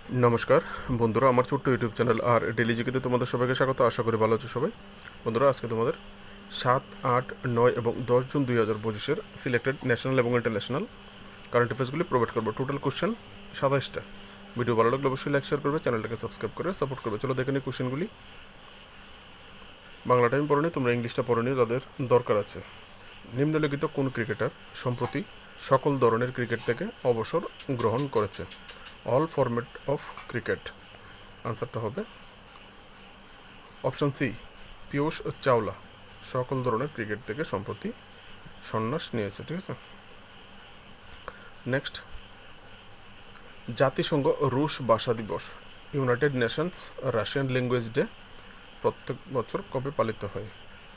নমস্কার বন্ধুরা, আমার ছোট্ট ইউটিউব চ্যানেল আর ডেলি জিকেতে তোমাদের সবাইকে স্বাগত। আশা করি ভালো আছো সবাই। বন্ধুরা, আজকে তোমাদের 7, 8, 9 এবং 10 জুন 2025-এর সিলেক্টেড ন্যাশনাল এবং ইন্টারন্যাশনাল কারেন্ট অ্যাফেয়ার্সগুলি প্রোভাইড করবো। টোটাল কোশ্চেন 27টা। ভিডিও ভালো লাগলে অবশ্যই লাইক শেয়ার করবে, চ্যানেলটাকে সাবস্ক্রাইব করে সাপোর্ট করবে। চলো দেখে নিই কোশ্চেনগুলি। বাংলাটা আমি পড়ে নিই, তোমরা ইংলিশটা পড়ে নিও যাদের দরকার আছে। নিম্নলিখিত কোন ক্রিকেটার সম্প্রতি সকল ধরনের ক্রিকেট থেকে অবসর গ্রহণ করেছে? All format of cricket. আনসারটা হবে অপশান সি, পীয়ূষ চাওলা সকল ধরনের ক্রিকেট থেকে সম্প্রতি সন্ন্যাস নিয়েছে। ঠিক আছে। নেক্সট, জাতিসংঘ রুশ ভাষা দিবস, United Nations Russian language day প্রত্যেক বছর কবে পালিত হয়?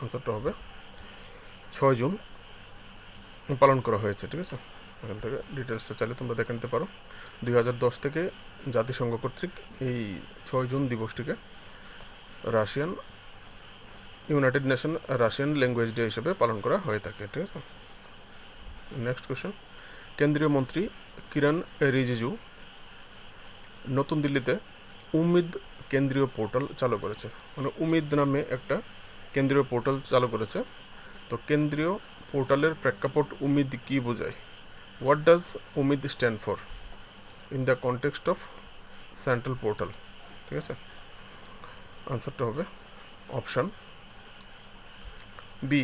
আনসারটা হবে 6 জুন পালন করা হয়েছে। ঠিক আছে। এখান থেকে ডিটেলসটা চাইলে তোমরা দেখে নিতে পারো। 2010 থেকে জাতিসংঘ কর্তৃক এই 6 জুন দিবসটিকে United Nation Russian language day হিসেবে পালন করা হয়ে থাকে। ঠিক আছে। নেক্সট কোশ্চেন, কেন্দ্রীয় মন্ত্রী কিরণ রিজিজু নতুন দিল্লিতে উমিদ কেন্দ্রীয় পোর্টাল চালু করেছে। মানে উমিদ নামে একটা কেন্দ্রীয় পোর্টাল চালু করেছে। তো কেন্দ্রীয় পোর্টালের প্রেক্ষাপট উমিদ কি বোঝায়? What does UMEED stand for in the context of central portal? ঠিক আছে। আনসারটা হবে অপশান বি,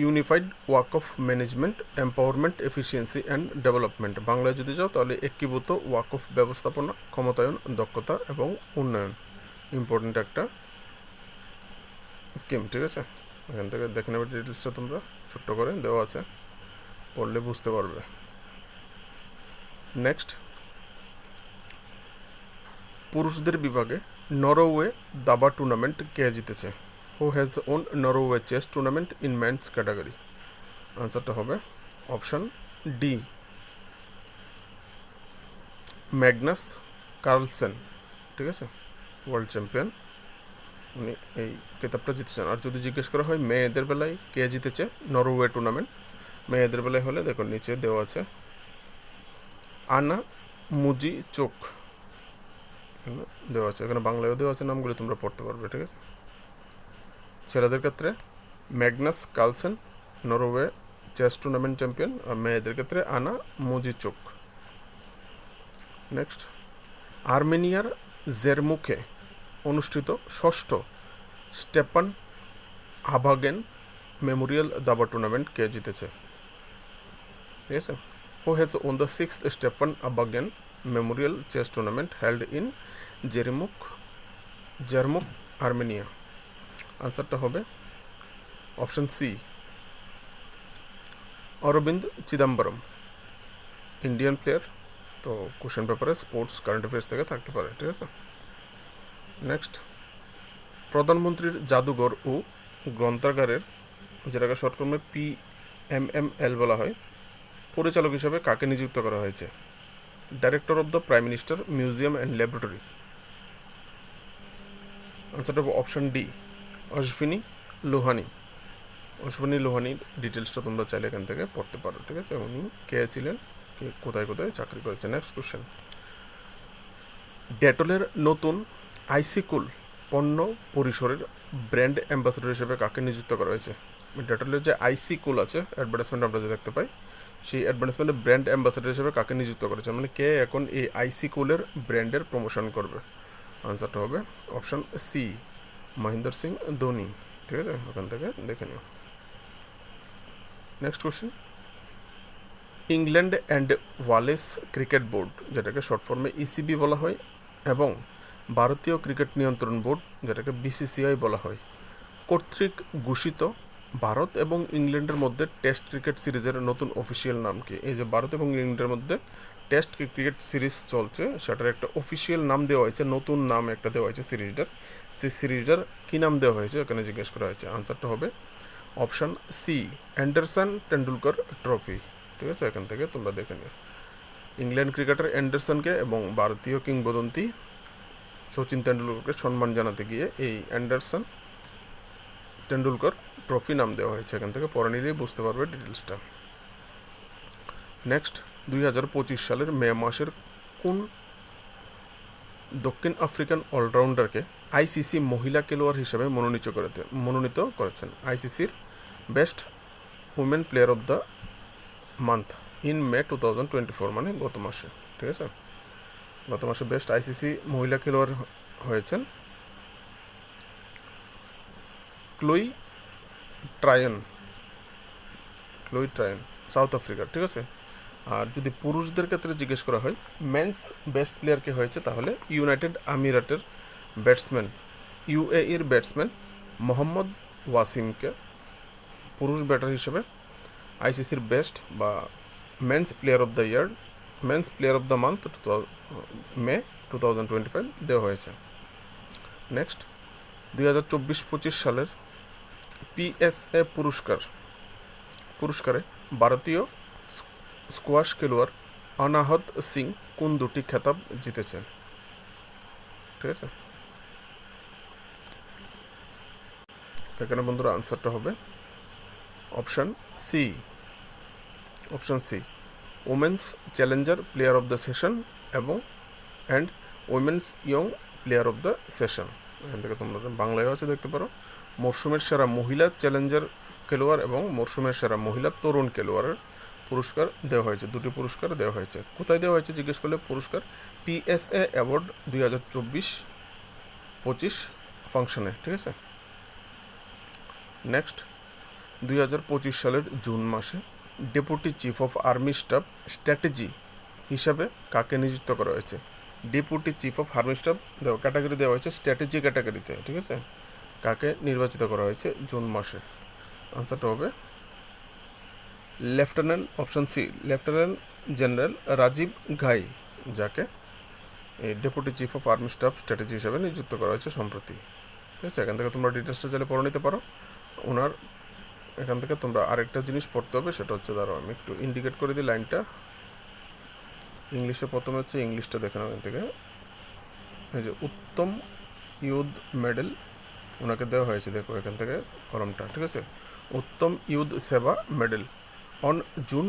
ইউনিফাইড ওয়ার্ক of management empowerment efficiency and development. বাংলায় যদি যাও তাহলে একীভূত ওয়ার্ক অফ ব্যবস্থাপনা, ক্ষমতায়ন, দক্ষতা এবং উন্নয়ন। ইম্পর্টেন্ট একটা স্কিম। ঠিক আছে। এখান থেকে দেখে নেবে ডিটেলসটা, তোমরা ছোট্ট করে দেওয়া আছে, পড়লে বুঝতে পারবে। নেক্সট, পুরুষদের বিভাগে নরওয়ে দাবা টুর্নামেন্ট কে জিতেছে? Who has won Norway chess tournament in men's category? আনসারটা হবে অপশান ডি, ম্যাগনাস কার্লসেন। ঠিক আছে। ওয়ার্ল্ড চ্যাম্পিয়ন, উনি এই খেতাবটা জিতেছেন। আর যদি জিজ্ঞেস করা হয় মেয়েদের বেলায় কে জিতেছে নরওয়ে টুর্নামেন্ট, মেয়েদের বেলায় হলে দেখো নিচে দেওয়া আছে আনা মুজি চোক দেওয়া আছে, এখানে বাংলায়ও দেওয়া আছে, নামগুলো তোমরা পড়তে পারবে। ঠিক আছে। ছেলেদের ক্ষেত্রে Magnus Carlsen, Norway chess tournament champion, আর মেয়েদের ক্ষেত্রে আনা মুজি চোক। নেক্সট, আর্মেনিয়ার জেরমুখে অনুষ্ঠিত ষষ্ঠ স্টেপান আভাগেন মেমোরিয়াল দাবা টুর্নামেন্ট কে জিতেছে? ঠিক আছে। Who has won the 6th Stepan Avagyan memorial chess tournament held in Jermuk, Armenia? আনসারটা হবে option C, Aravind Chithambaram, Indian player. তো কোশ্চেন পেপারে স্পোর্টস কারেন্ট অ্যাফেয়ার্স থেকে থাকতে পারে। ঠিক আছে। নেক্সট, প্রধানমন্ত্রীর জাদুঘর ও গ্রন্থাগারের, যেটাকে শর্ট ফর্মে PMML বলা হয়, পরিচালক হিসাবে কাকে নিযুক্ত করা হয়েছে? Director of the prime minister museum and laboratory? আনসারটা হবে অপশান ডি, অশ্বিনী লোহানি। অশ্বিনী লোহানির ডিটেলসটা তোমরা চাইলে এখান থেকে পড়তে পারো। ঠিক আছে। উনি কে ছিলেন, কে কোথায় কোথায় চাকরি করেছে। নেক্সট কোশ্চেন, ডেটলের নতুন আইসিকুল পণ্য পরিসরের ব্র্যান্ড অ্যাম্বাসেডর হিসেবে কাকে নিযুক্ত করা হয়েছে? ডেটলের যে আইসিকুল আছে অ্যাডভার্টাইজমেন্ট আমরা যে দেখতে পাই, সেই অ্যাডভার্টাইজমেন্টের ব্র্যান্ড অ্যাম্বাসেডর হিসেবে কাকে নিযুক্ত করেছে? মানে কে এখন এই আইসিকুলের ব্র্যান্ডের প্রমোশন করবে? আনসারটা হবে অপশান সি, মহেন্দ্র সিং ধোনি। ঠিক আছে। ওখান থেকে দেখে নিও। Next question, England and Wallace cricket board, যেটাকে শর্ট ফর্মে ইসিবি বলা হয়, এবং ভারতীয় ক্রিকেট নিয়ন্ত্রণ বোর্ড, যেটাকে বিসিসিআই বলা হয়, কর্তৃক ঘোষিত ভারত এবং ইংল্যান্ডের মধ্যে টেস্ট ক্রিকেট সিরিজের নতুন অফিসিয়াল নাম কি? এই যে ভারত এবং ইংল্যান্ডের মধ্যে টেস্ট ক্রিকেট সিরিজ চলছে, সেটার একটা অফিসিয়াল নাম দেওয়া হয়েছে, নতুন নাম একটা দেওয়া হয়েছে সিরিজটার। সেই সিরিজটার কী নাম দেওয়া হয়েছে এখানে জিজ্ঞেস করা হয়েছে। আনসারটা হবে option C, Anderson Tendulkar trophy. ঠিক আছে। এখান থেকে তোমরা দেখে নিও। ইংল্যান্ড ক্রিকেটার অ্যান্ডারসনকে এবং ভারতীয় কিংবদন্তি সচিন তেন্ডুলকরকে সম্মান জানাতে গিয়ে এই অ্যান্ডারসন টেন্ডুলকর ট্রফি নাম দেওয়া হয়েছে। এখান থেকে পরে নিলেই বুঝতে পারবে ডিটেলসটা। নেক্সট, 2025 সালের মে মাসের কোন দক্ষিণ আফ্রিকান অলরাউন্ডারকে আইসিসি মহিলা খেলোয়াড় হিসেবে মনোনীত করেছেন? আইসিসির best women player of the month in May 2024, মানে গত মাসে, ঠিক আছে? গত মাসে বেস্ট আইসিসি মহিলা খেলোয়াড় হয়েছেন ক্লোই ট্রায়ন, সাউথ আফ্রিকার, ঠিক আছে? আর যদি পুরুষদের ক্ষেত্রে জিজ্ঞেস করা হয় মেন্স বেস্ট প্লেয়ার কে হয়েছে, তাহলে ইউনাইটেড আমিরাতের ব্যাটসম্যান, ইউএইর ব্যাটসম্যান মোহাম্মদ ওয়াসিমকে পুরুষ ব্যাটার হিসেবে আইসিসির বেস্ট বা men's player of the month May 2025 দেওয়া হয়েছে। নেক্সট, 2024-25 সালের পিএসএ পুরস্কারে ভারতীয় স্কোয়াশ খেলোয়াড় অনাহত সিং কোন দুটি খেতাব জিতেছেন? ঠিক আছে, এখানে বন্ধুরা আনসারটা হবে option C women's challenger player of the session এবং women's young player of the session. এখান থেকে তোমরা বাংলায় আছে দেখতে পারো, মরশুমের সেরা মহিলা চ্যালেঞ্জার খেলোয়াড় এবং মরশুমের সেরা মহিলা তরুণ খেলোয়াড়ের পুরস্কার দেওয়া হয়েছে, দুটি পুরস্কার দেওয়া হয়েছে। কোথায় দেওয়া হয়েছে জিজ্ঞেস করলে পুরস্কার পিএসএ অ্যাওয়ার্ড 2024-25 ফাংশনে, ঠিক আছে? নেক্সট, 2025 সালের জুন মাসে deputy chief of army staff strategy হিসাবে কাকে নিযুক্ত করা হয়েছে? Deputy chief of army staff category দেওয়া হয়েছে স্ট্র্যাটেজি ক্যাটাগরিতে, ঠিক আছে? কাকে নির্বাচিত করা হয়েছে জুন মাসে? আনসারটা হবে option C lieutenant general Rajiv Ghai, যাকে deputy chief of army staff strategy হিসাবে নিযুক্ত করা হয়েছে সম্প্রতি, ঠিক আছে? এখান থেকে তোমরা ডিটেলসটা চাইলে পড়ে নিতে পারো। ওনার এখান থেকে তোমরা আরেকটা জিনিস পড়তে হবে, সেটা হচ্ছে, দাঁড়াও আমি একটু ইন্ডিকেট করে দিই লাইনটা। ইংলিশে প্রথমে হচ্ছে, ইংলিশটা দেখে নাও এখান থেকে, এই যে উত্তম ইউথ মেডেল ওনাকে দেওয়া হয়েছে, দেখো এখান থেকে কলমটা, ঠিক আছে? উত্তম ইউথ সেবা মেডেল অন জুন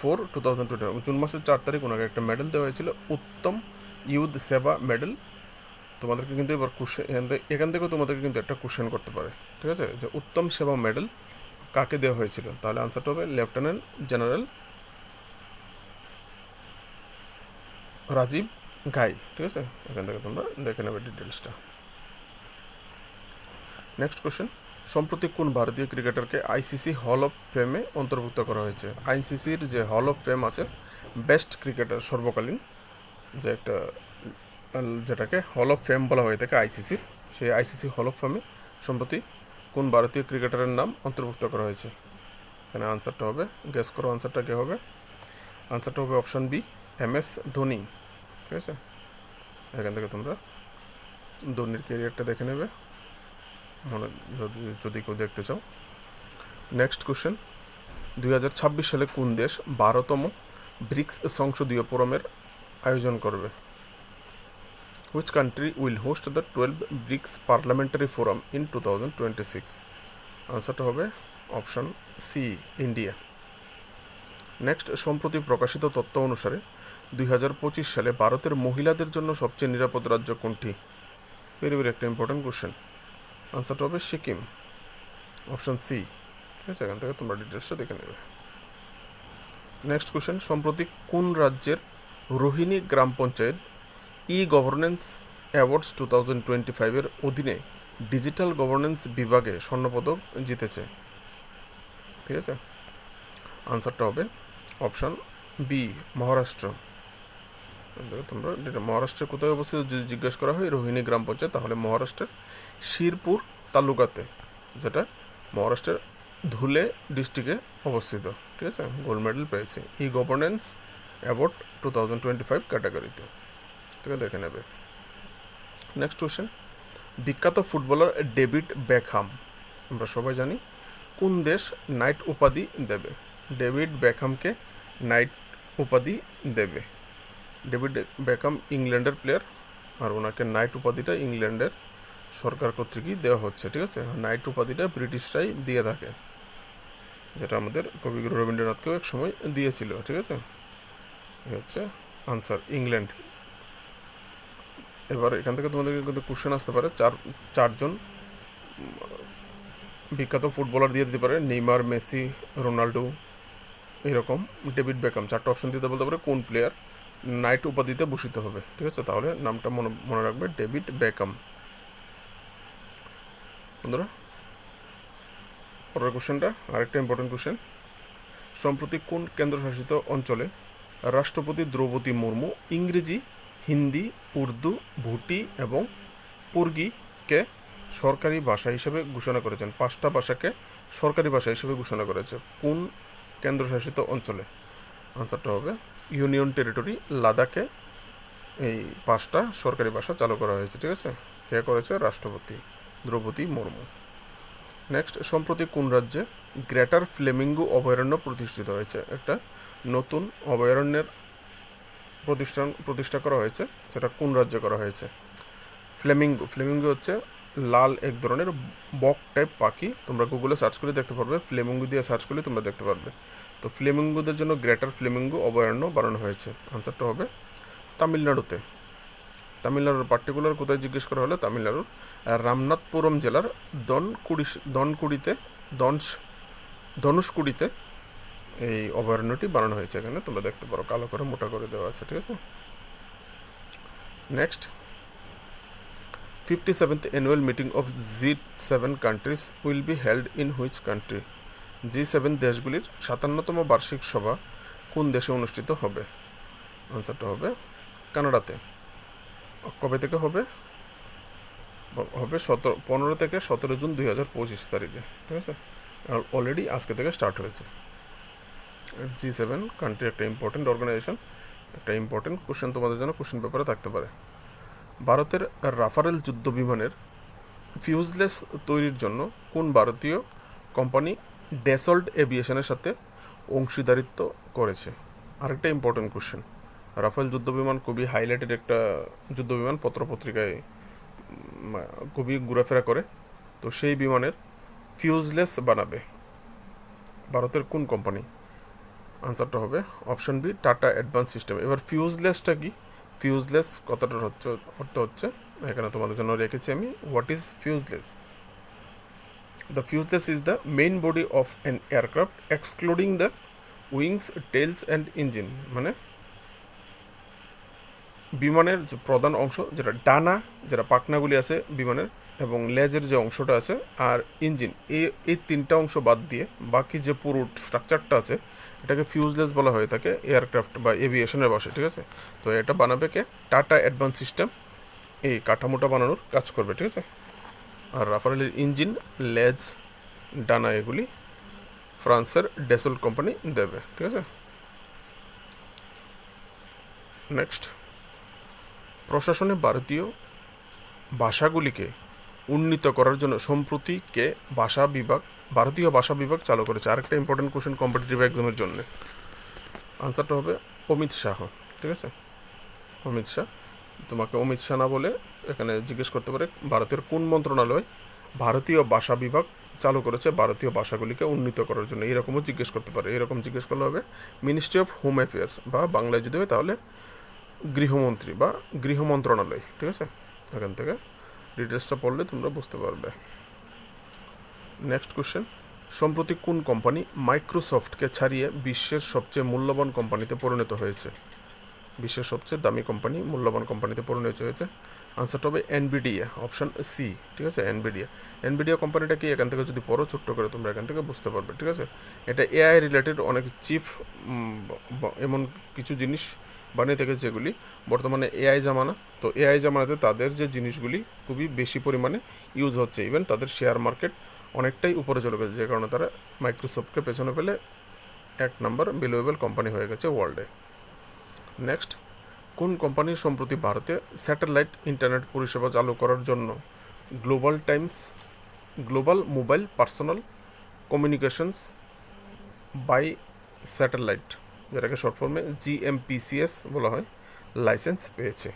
4, 2020, জুন মাসের 4 তারিখ ওনাকে একটা মেডেল দেওয়া হয়েছিল, উত্তম ইউথ সেবা মেডেল। তোমাদেরকে কিন্তু এবার এখান থেকেও তোমাদেরকে কিন্তু একটা কোশ্চেন করতে পারে, ঠিক আছে? যে উত্তম সেবা মেডেল কাকে দেওয়া হয়েছিল? তাহলে আনসারটা হবে লেফটেন্যান্ট জেনারেল রাজীব ঘাই, ঠিক আছে? এখান থেকে তোমরা দেখে নেবে ডিটেলসটা। নেক্সট কোশ্চেন, সম্প্রতি কোন ভারতীয় ক্রিকেটারকে আইসিসি হল অফ ফেমে অন্তর্ভুক্ত করা হয়েছে? আইসিসির যে হল অফ ফেম আছে, বেস্ট ক্রিকেটার সর্বকালীন যে একটা, যেটাকে হল অফ ফেম বলা হয়ে থাকে আইসিসির, সেই আইসিসি হল অফ ফেমে সম্প্রতি কোন ভারতীয় ক্রিকেটারের নাম অন্তর্ভুক্ত করা হয়েছে? এখানে আনসারটা হবে, গেস করো আনসারটা কী হবে? আনসারটা হবে অপশন বি MS ধোনি, ঠিক আছে? এখান থেকে তোমরা ধোনির ক্যারিয়ারটা দেখে নেবে মনে, যদি কেউ দেখতে চাও। নেক্সট কোশ্চেন, 2026 সালে কোন দেশ 12তম ব্রিক্স সংসদীয় ফোরামের আয়োজন করবে? Which country will host the 12 BRICS parliamentary forum in 2026? আনসারটা হবে অপশন সি ইন্ডিয়া। নেক্সট, সম্প্রতি প্রকাশিত তথ্য অনুসারে 2025 সালে ভারতের মহিলাদের জন্য সবচেয়ে নিরাপদ রাজ্য কোনটি? ভেরি একটা ইম্পর্টেন্ট কোশ্চেন। আনসারটা হবে সিকিম, অপশন সি, ঠিক আছে? এখান থেকে তোমরা ডিটেলসটা দেখে নেবে। নেক্সট কোশ্চেন, সম্প্রতি কোন রাজ্যের রোহিণী গ্রাম পঞ্চায়েত গভর্নেন্স অ্যাওয়ার্ডস 2025 অধীনে ডিজিটাল গভর্নেন্স বিভাগে স্বর্ণপদক জিতেছে? ঠিক আছে, আনসারটা হবে অপশন বি মহারাষ্ট্র। তোমরা মহারাষ্ট্রের কোথায় অবস্থিত যদি জিজ্ঞেস করা হয় রোহিণী গ্রাম পঞ্চায়েত, তাহলে মহারাষ্ট্রের শিরপুর তালুকাতে, যেটা মহারাষ্ট্রের ধুলে ডিস্ট্রিক্টে অবস্থিত, ঠিক আছে? গোল্ড মেডেল পেয়েছে গভর্নেন্স অ্যাওয়ার্ড 2025 ক্যাটাগরিতে, ঠিক আছে? দেখে নেবে। নেক্সট কোয়েশ্চেন, বিখ্যাত ফুটবলার ডেভিড বেকহাম, আমরা সবাই জানি, কোন দেশ নাইট উপাধি দেবে? ডেভিড বেকহামকে নাইট উপাধি দেবে। ডেভিড বেকহাম ইংল্যান্ডের প্লেয়ার, আর ওনাকে নাইট উপাধিটা ইংল্যান্ডের সরকার কর্তৃকই দেওয়া হচ্ছে, ঠিক আছে? নাইট উপাধিটা ব্রিটিশরাই দিয়ে থাকে। যেটা আমাদের কবিগুরু রবীন্দ্রনাথকেও এক সময় দিয়েছিল, ঠিক আছে। এই হচ্ছে আনসার, ইংল্যান্ড। এবার এখান থেকে তোমাদের কিন্তু কোশ্চেন আসতে পারে, চারজন বিখ্যাত ফুটবলার দিয়ে দিতে পারে, নেইমার, মেসি, রোনাল্ডো, এরকম ডেভিড বেকাম, চারটা অপশন দিতে বলতে পারে কোন প্লেয়ার নাইট উপাধিতে ভূষিত হবে, ঠিক আছে। তাহলে নামটা মনে রাখবে, ডেভিড বেকাম। বন্ধুরা, পরের কোশ্চেনটা আরেকটা ইম্পর্টেন্ট কোশ্চেন। সম্প্রতি কোন কেন্দ্রশাসিত অঞ্চলে রাষ্ট্রপতি দ্রৌপদী মুর্মু ইংরেজি, হিন্দি, উর্দু, ভুটি এবং পুর্গিকে সরকারি ভাষা হিসেবে ঘোষণা করেছেন? 5টা ভাষাকে সরকারি ভাষা হিসেবে ঘোষণা করেছে কোন কেন্দ্রশাসিত অঞ্চলে? আনসারটা হবে ইউনিয়ন টেরিটরি লাদাখে এই 5টা সরকারি ভাষা চালু করা হয়েছে, ঠিক আছে। কে করেছে? রাষ্ট্রপতি দ্রৌপদী মুর্মু। নেক্সট, সম্প্রতি কোন রাজ্যে গ্রেটার ফ্লেমিঙ্গো অভয়ারণ্য প্রতিষ্ঠিত হয়েছে? একটা নতুন অভয়ারণ্যের প্রতিষ্ঠা করা হয়েছে, সেটা কোন রাজ্যে করা হয়েছে? ফ্লেমিঙ্গো হচ্ছে লাল এক ধরনের বক টাইপ পাখি, তোমরা গুগলে সার্চ করে দেখতে পারবে, ফ্লেমিঙ্গো দিয়ে সার্চ করলে তোমরা দেখতে পারবে। তো ফ্লেমিঙ্গোদের জন্য গ্রেটার ফ্লেমিঙ্গো অভয়ারণ্য বানানো হয়েছে। আনসারটা হবে তামিলনাড়ুতে। তামিলনাড়ুর পার্টিকুলার কোথায় জিজ্ঞেস করা হলে, তামিলনাড়ুর রামনাথপুরম জেলার ধনুষকুড়িতে এই অভয়ারণ্যটি বানানো হয়েছে। এখানে তোমরা দেখতে পারো, কালো করে মোটা করে দেওয়া আছে, ঠিক আছে। Next, 57th annual meeting of G7 countries will be held in which country? G7 দেশগুলির 57তম বার্ষিক সভা কোন দেশে অনুষ্ঠিত হবে? আনসারটা হবে কানাডাতে। কবে থেকে হবে? হবে 15 থেকে 17 জুন 2025 তারিখে, ঠিক আছে। আর অলরেডি আজকে থেকে স্টার্ট হয়েছে। G7 কান্ট্রি একটা ইম্পর্টেন্ট অর্গানাইজেশন। একটা ইম্পর্টেন্ট কোশ্চেন তোমাদের জন্য কোশ্চেন পেপারে থাকতে পারে। ভারতের রাফারেল যুদ্ধ বিমানের ফিউজলেস তৈরির জন্য কোন ভারতীয় কোম্পানি ড্যাসল্ট এভিয়েশনের সাথে অংশীদারিত্ব করেছে? আরেকটা ইম্পর্টেন্ট কোশ্চেন। রাফেল যুদ্ধবিমান খুবই হাইলাইটেড একটা যুদ্ধবিমান, পত্রপত্রিকায় খুবই ঘোরাফেরা করে। তো সেই বিমানের ফিউজলেস বানাবে ভারতের কোন কোম্পানি? আনসারটা হবে option B, Tata advance system. এবার ফিউজলেসটা কি? ফিউজলেস কথাটার অর্থ হচ্ছে, এখানে তোমাদের জন্য রেখেছি আমি, what is fuselage? The fuselage is the main body of an aircraft excluding the wings, tails and engine. মানে বিমানের যে প্রধান অংশ, যেটা ডানা, যেটা পাখনাগুলি আছে বিমানের, এবং লেজের যে অংশটা আছে, আর ইঞ্জিন, এই 3টা অংশ বাদ দিয়ে বাকি যে পুরো স্ট্রাকচারটা আছে, এটাকে ফিউজলেস বলা হয়ে থাকে এয়ারক্রাফট বা এভিয়েশনের ভাষায়, ঠিক আছে। তো এটা বানাবে কে? টাটা অ্যাডভান্স সিস্টেম এই কাঠামোটা বানানোর কাজ করবে, ঠিক আছে। আর রাফালের ইঞ্জিন, লেজ, ডানা এগুলি ফ্রান্সের ডেসল্ট কোম্পানি দেবে, ঠিক আছে। নেক্সট, প্রশাসনে ভারতীয় ভাষাগুলিকে উন্নীত করার জন্য সম্প্রতি কে ভারতীয় ভাষা বিভাগ চালু করেছে? আরেকটা ইম্পর্টেন্ট কোশ্চেন কম্পিটিটিভ এক্সামের জন্য। আনসারটা হবে অমিত শাহ, ঠিক আছে। অমিত শাহ। তোমাকে অমিত শাহ না বলে এখানে জিজ্ঞেস করতে পারে ভারতের কোন মন্ত্রণালয় ভারতীয় ভাষা বিভাগ চালু করেছে ভারতীয় ভাষাগুলিকে উন্নীত করার জন্য, এরকমও জিজ্ঞেস করতে পারে। এরকম জিজ্ঞেস করলে হবে মিনিস্ট্রি অফ হোম অ্যাফেয়ার্স, বা বাংলায় যদি হয় তাহলে গৃহমন্ত্রী বা গৃহ মন্ত্রণালয়, ঠিক আছে। এখান থেকে ডিটেলসটা পড়লে তোমরা বুঝতে পারবে। নেক্সট কোশ্চেন, সম্প্রতি কোন কোম্পানি মাইক্রোসফটকে ছাড়িয়ে বিশ্বের সবচেয়ে মূল্যবান কোম্পানিতে পরিণত হয়েছে? বিশ্বের সবচেয়ে দামি কোম্পানি, মূল্যবান কোম্পানিতে পরিণত হয়েছে। আনসারটা হবে এনভিডিয়া, অপশন সি, ঠিক আছে। এনভিডিয়া কোম্পানিটা কি, এখান থেকে যদি পড়ো ছোট্ট করে তোমরা এখান থেকে বুঝতে পারবে, ঠিক আছে। এটা এআই রিলেটেড অনেক চিপ এমন কিছু জিনিস বানিয়ে থেকে, যেগুলি বর্তমানে এআই জামানা। তো এআই জামানাতে তাদের যে জিনিসগুলি খুবই বেশি পরিমাণে ইউজ হচ্ছে, ইভেন তাদের শেয়ার মার্কেট অনেকটাই উপরে চলে গেছে, যে কারণে তারা মাইক্রোসফটকে পেছনে ফেলে 1 নম্বর ভ্যালুয়েবল কোম্পানি হয়ে গেছে ওয়ার্ল্ডে। নেক্সট, কোন কোম্পানির সম্প্রতি ভারতে স্যাটেলাইট ইন্টারনেট পরিষেবা চালু করার জন্য global mobile personal communications by satellite, যেটাকে শর্ট ফর্মে GMPCS বলা হয়, লাইসেন্স পেয়েছে?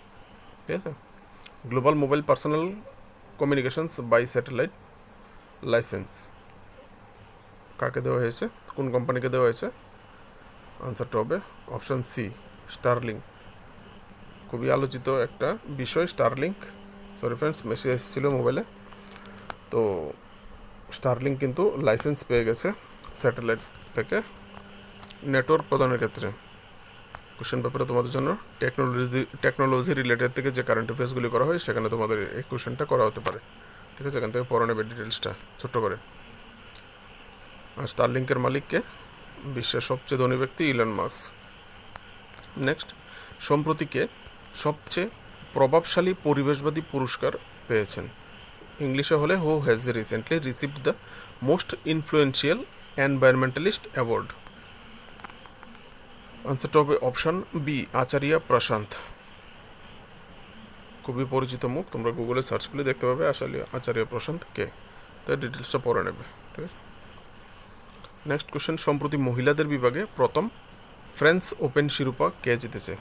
ঠিক আছে। Global mobile personal communications by satellite license কাকে দেওয়া হয়েছে? কোন কোম্পানিকে দেওয়া হয়েছে? আনসারটা হবে অপশান সি, স্টারলিংক। খুবই আলোচিত একটা বিষয় স্টারলিংক। সরি ফ্রেন্ডস, মেসেজ এসেছিল মোবাইলে। তো স্টারলিংক কিন্তু লাইসেন্স পেয়ে গেছে স্যাটেলাইট থেকে নেটওয়ার্ক প্রদানের ক্ষেত্রে। কোশ্চেন পেপারে তোমাদের জন্য টেকনোলজি রিলেটেড থেকে যে কারেন্ট অ্যাফেয়ার্সগুলি করা হয় সেখানে তোমাদের এই কোশ্চেনটা করা হতে পারে। ঠিক আছে, এখান থেকে পড়ে নেবে ডিটেলসটা ছোট্ট করে। আর স্টারলিংকের মালিককে? বিশ্বের সবচেয়ে ধনী ব্যক্তি ইলন মাস্ক। নেক্সট, সম্প্রতি কে সবচেয়ে প্রভাবশালী পরিবেশবাদী পুরস্কার পেয়েছেন? ইংলিশে হলে who has recently received the most influential environmentalist award? আনসারটা হবে অপশান বি, আচার্য প্রশান্ত। খুবই পরিচিত মুখ, তোমরা গুগলে সার্চ করলে দেখতে পাবে আচার্য প্রশান্ত কে। তাই ডিটেলসটা পড়ে নেবে। ঠিক আছে, নেক্সট কোশ্চেন, সম্প্রতি মহিলাদের বিভাগে প্রথম ফ্রেঞ্চ ওপেন শিরোপা কে জিতেছে?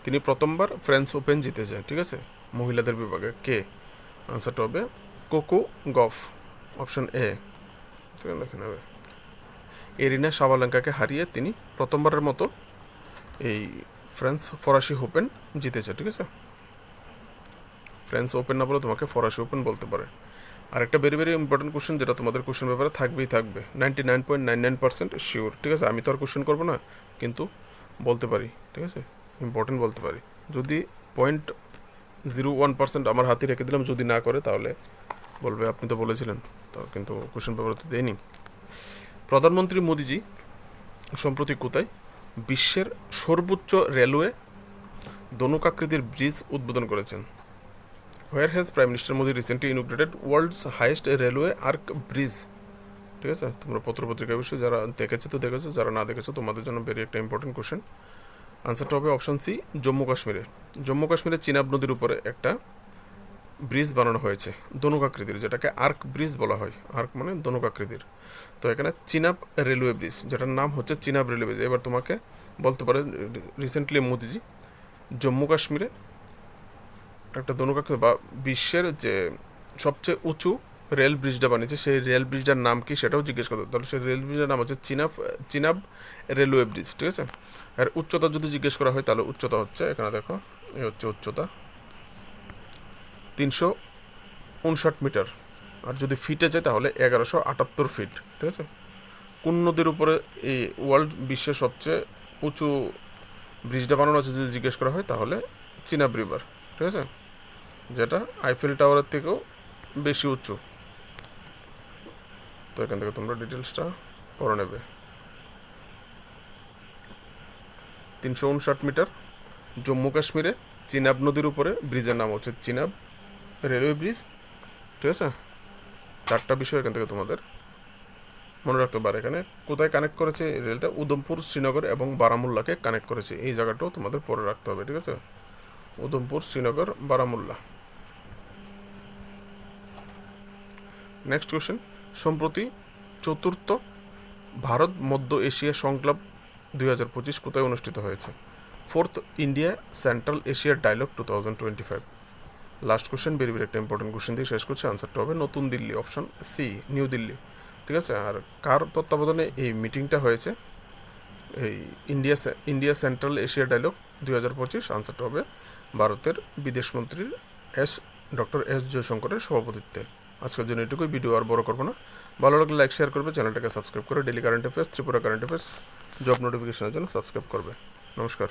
তিনি প্রথমবার ফ্রেঞ্চ ওপেন জিতেছে। ঠিক আছে, মহিলাদের বিভাগে কে? আনসারটা হবে কোকো গফ, অপশন এ। দেখে নেবে, এরিনা সাবালেঙ্কাকে হারিয়ে তিনি প্রথমবারের মতো এই ফরাসি ওপেন জিতেছে। ঠিক আছে, ফ্রেঞ্চ ওপেন না বলে তোমাকে ফরাসি ওপেন বলতে পারে। আর একটা ভেরি ভেরি ইম্পর্টেন্ট কোশ্চেন, যেটা তোমাদের কোশ্চেন পেপারে থাকবে 99.99% শিওর। ঠিক আছে, আমি তো আর কোশ্চেন করবো না, কিন্তু বলতে পারি। ঠিক আছে, ইম্পর্টেন্ট বলতে পারি। যদি 0.01% আমার হাতে রেখে দিলাম, যদি না করে তাহলে বলবে আপনি তো বলেছিলেন, তো কিন্তু কোশ্চেন পেপারে তো দেয়নি। প্রধানমন্ত্রী মোদিজি সম্প্রতি কোথায় বিশ্বের সর্বোচ্চ রেলওয়ে ধনুকাকৃতির ব্রিজ উদ্বোধন করেছেন? Where has Prime Minister Modi recently inaugurated world's highest railway arc bridge? ঠিক আছে, তোমরা পত্রপত্রিকা বিষয়ে যারা দেখেছো, যারা না দেখেছো তোমাদের জন্য ভেরি একটা ইম্পর্টেন্ট কোশ্চেন। আনসারটা হবে অপশান সি, জম্মু কাশ্মীরে চিনাব নদীর উপরে একটা ব্রিজ বানানো হয়েছে ধনুকাকৃতির, যেটাকে আর্ক ব্রিজ বলা হয়। আর্ক মানে ধনুকাকৃতির। তো এখানে চিনাব রেলওয়ে ব্রিজ, যেটার নাম হচ্ছে চিনাব রেলওয়ে ব্রিজ। এবার তোমাকে বলতে পারে রিসেন্টলি মোদিজি জম্মু কাশ্মীরে একটা ধনুকাকৃতি বা বিশ্বের যে সবচেয়ে উঁচু রেল ব্রিজটা বানিয়েছে, সেই রেল ব্রিজটার নাম কি সেটাও জিজ্ঞেস করতে। তাহলে সেই রেল ব্রিজের নাম হচ্ছে চিনাব রেলওয়ে ব্রিজ। ঠিক আছে, আর উচ্চতা যদি জিজ্ঞেস করা হয় তাহলে উচ্চতা হচ্ছে, এখানে দেখো এই হচ্ছে উচ্চতা 359 মিটার। আর যদি ফিটে যায় তাহলে 1178 ফিট। ঠিক আছে, কোন নদীর উপরে এই বিশ্বের সবচেয়ে উঁচু ব্রিজটা বানানো আছে যদি জিজ্ঞেস করা হয় তাহলে চিনাব রিভার। ঠিক আছে, যেটা আইফেল টাওয়ারের থেকেও বেশি উঁচু। তো এখান থেকে তোমরা ডিটেলসটা পড়ে নেবে। 359 মিটার, জম্মু কাশ্মীরে চিনাব নদীর উপরে ব্রিজের নাম হচ্ছে চিনাব রেলওয়ে ব্রিজ। ঠিক আছে, চারটা বিষয় এখান থেকে তোমাদের মনে রাখতে পারে। এখানে কোথায় কানেক্ট করেছে রেলটা? উধমপুর, শ্রীনগর এবং বারামুল্লাকে কানেক্ট করেছে। এই জায়গাটাও তোমাদের পরে রাখতে হবে। ঠিক আছে, উধমপুর, শ্রীনগর, বারামুল্লা। নেক্সট কোশ্চেন, সম্প্রতি চতুর্থ ভারত মধ্য এশিয়া সংলাপ 2025 কোথায় অনুষ্ঠিত হয়েছে? Fourth India Central Asia dialogue 2025। Last question, very very একটা ইম্পর্টেন্ট কোশ্চেন দিয়ে শেষ করছে। আনসারটা হবে নতুন Delhi, option C, New Delhi. ঠিক আছে, আর কার তত্ত্বাবধানে এই মিটিংটা হয়েছে? এই ইন্ডিয়া সেন্ট্রাল এশিয়া ডায়লগ 2025। আনসারটা হবে ভারতের বিদেশমন্ত্রী ডক্টর এস জয়শঙ্করের সভাপতিত্বে। আজকের জন্য এটুকুই, ভিডিও আর বড় করবো না। ভালো লাগলে লাইক শেয়ার করবে, চ্যানেলটাকে সাবস্ক্রাইব করে daily current affairs, Tripura current affairs, job নোটিফিকেশনের জন্য সাবস্ক্রাইব করবে। নমস্কার।